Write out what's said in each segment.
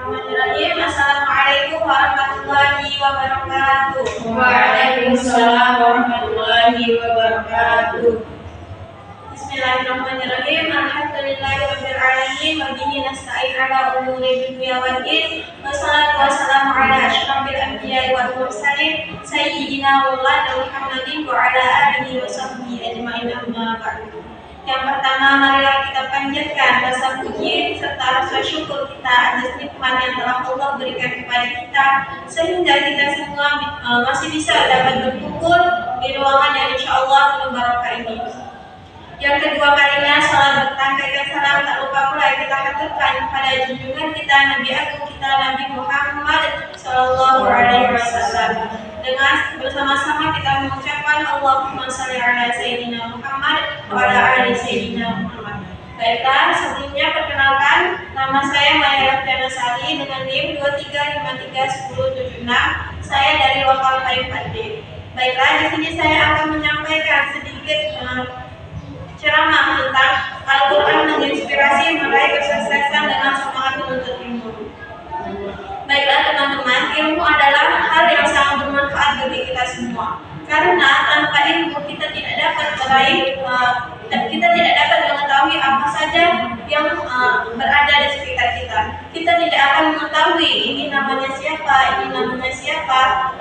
Bismillahirrahmanirrahim. Assalamualaikum warahmatullahi wabarakatuh. Waalaikumsalam warahmatullahi wabarakatuh. Bismillahirrahmanirrahim. Alhamdulillahirabbil alamin wa bihi nasta'in ala umuri dunya waddin. Wassalatu wassalamu ala asyrafil anbiya'i wal mursalin sayyidina Muhammadin wa ala alihi wa sahbihi ajmain, amma ba'du. Yang pertama, marilah kita panjatkan rasa puji serta rasa syukur kita atas nikmat yang telah Allah berikan kepada kita, sehingga kita semua masih bisa dapat berkumpul di ruangan yang insya Allah penuh barokah ini. Yang kedua kalinya, salam bertangkai salam tak lupa pula kita haturkan kepada junjungan kita, Nabi Agung kita, Nabi Muhammad Sallallahu Alaihi Wasallam. Dengan bersama-sama kita mengucapkan Allahumma shalli ala Sayyidina Muhammad wa ala ali Sayyidina Muhammad. Baiklah, sebelumnya perkenalkan, nama saya Maya Raffiana Sari dengan NIM 23531076. Saya dari lokal K4D. Baiklah, di sini saya akan menyampaikan sedikit ceramah tentang Al-Quran menginspirasi meraih kesuksesan dengan semangat menuntut ilmu. Baiklah teman-teman, ilmu adalah hal yang sangat bermanfaat bagi kita semua. Karena tanpa ilmu kita tidak dapat mengetahui apa saja yang berada di sekitar kita. Kita tidak akan mengetahui ini namanya siapa,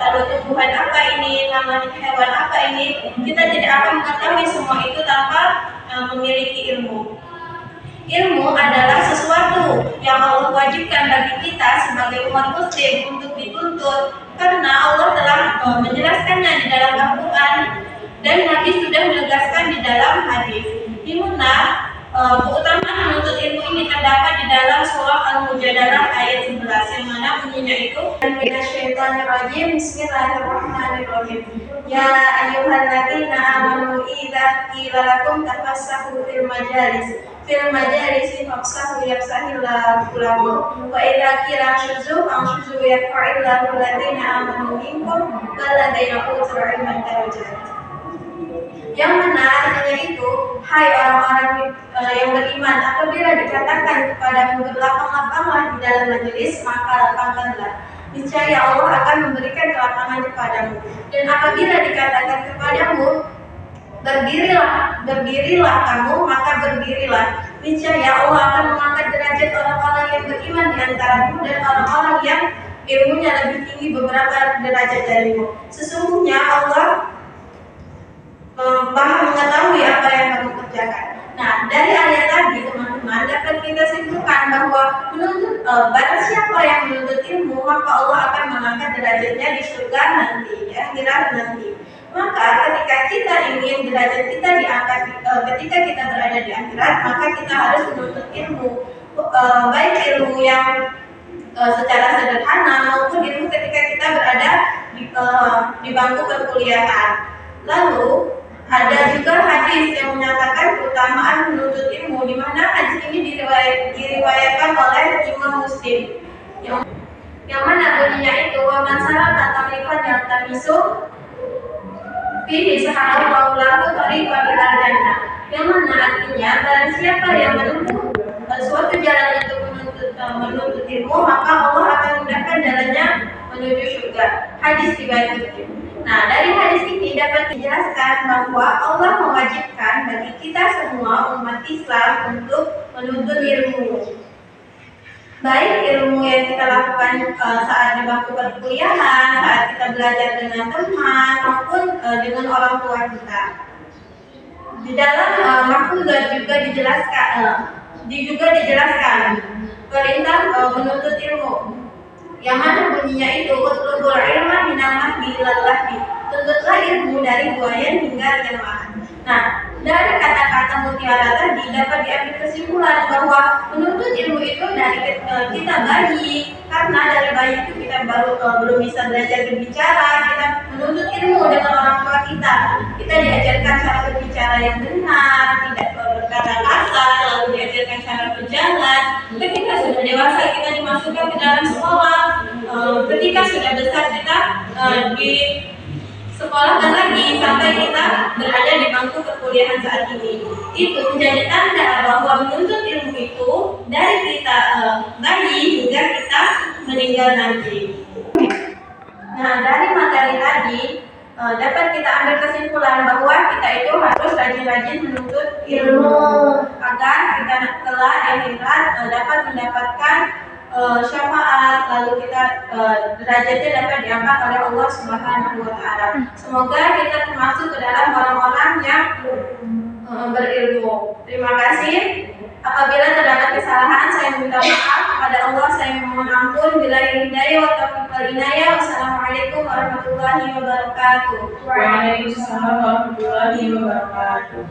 lalu tumbuhan apa ini, namanya hewan apa ini. Kita tidak akan mengetahui semua itu tanpa memiliki ilmu. Ilmu adalah sesuatu yang Allah wajibkan bagi kita sebagai umat muslim untuk dituntut, karena Allah telah menjelaskannya di dalam Al-Quran dan Nabi sudah menegaskan di dalam hadis. Di mana keutamaan menuntut ilmu ini terdapat di dalam surah Al-Mujadalah ayat 11 yang mana bunyinya itu Minasyaitonirrajim. Bismillahirrahmanirrahim. Ya ayyuhalladzina amanu idza qila lakum tafassahu fil majalis fafsahu yafsahillahu lakum wa idza qila anshuzu yarfa'illahu alladzina amanu minkum walladzina utul ilma darajat. Yang mana artinya itu, hai orang-orang yang beriman, apabila dikatakan kepadamu berlapang-lapanglah di dalam majelis, maka lapangkanlah. Niscaya Allah akan memberikan kelapangan kepadamu. Dan apabila dikatakan kepadamu berdirilah kamu, maka berdirilah. Niscaya Allah akan mengangkat derajat orang-orang yang beriman di antaramu dan orang-orang yang ilmunya lebih tinggi beberapa derajat darimu. Sesungguhnya Allah Maha mengetahui apa yang kamu kerjakan. Nah, dari ayat tadi teman-teman dapat kita simpulkan bahwa barang siapa yang menuntut ilmu, maka Allah akan mengangkat derajatnya di surga nanti, di akhirat nanti. Maka ketika kita ingin derajat kita diangkat, ketika kita berada di akhirat, maka kita harus menuntut ilmu, baik ilmu yang secara sederhana maupun ilmu ketika kita berada di bangku perkuliahan. Lalu ada juga hadis yang menyatakan keutamaan menuntut ilmu, di mana hadis ini diriwayatkan oleh Imam Muslim, yang mana bunyinya itu wa man salaka tariqan yaltamisu fihi sahalallahu lahu tariqan ilal jannah, yang mana artinya barang siapa yang menempuh suatu jalan untuk menuntut ilmu, maka Allah akan mudahkan jalannya menuju surga. Hadis riwayat Muslim. Nah, dari hadis ini dapat dijelaskan bahwa Allah mewajibkan bagi kita semua umat Islam untuk menuntut ilmu. Baik ilmu yang kita lakukan saat di bangku perkuliahan, saat kita belajar dengan teman, maupun dengan orang tua kita. Di dalam mahfuzat juga dijelaskan perintah menuntut ilmu, yang mana bunyinya itu utlubul ilma minal mahdi ilal lahdi, tuntutlah ilmu dari buayan hingga liang lahat. Nah, dari kata-kata mutiara tadi dapat diambil kesimpulan bahwa menuntut ilmu itu dari kita bayi, karena dari bayi itu kita belum bisa belajar berbicara. Kita menuntut ilmu dengan orang tua kita diajarkan cara berbicara yang benar, tidak berkata kasar, lalu diajarkan cara berjalan. Ketika sudah dewasa kita dimasukkan ke dalam sekolah, ketika sudah besar kita di sekolahkan lagi sampai kita berada di bangku perkuliahan saat ini. Itu menjadi tanda bahwa menuntut ilmu itu dari kita bayi hingga kita meninggal nanti. Nah, dari materi tadi dapat kita ambil kesimpulan bahwa kita itu harus rajin-rajin menuntut ilmu agar kita kelak di akhirat dapat mendapatkan syafaat, lalu kita derajatnya dapat diangkat oleh Allah Subhanahu wa taala. Semoga kita termasuk ke dalam orang-orang yang berilmu. Terima kasih. Apabila terdapat kesalahan, saya minta maaf kepada Allah, saya mohon ampun. Bila hidayah wa taufiq wal inayah. Wassalamualaikum warahmatullahi wabarakatuh. Waalaikumsalam warahmatullahi wabarakatuh.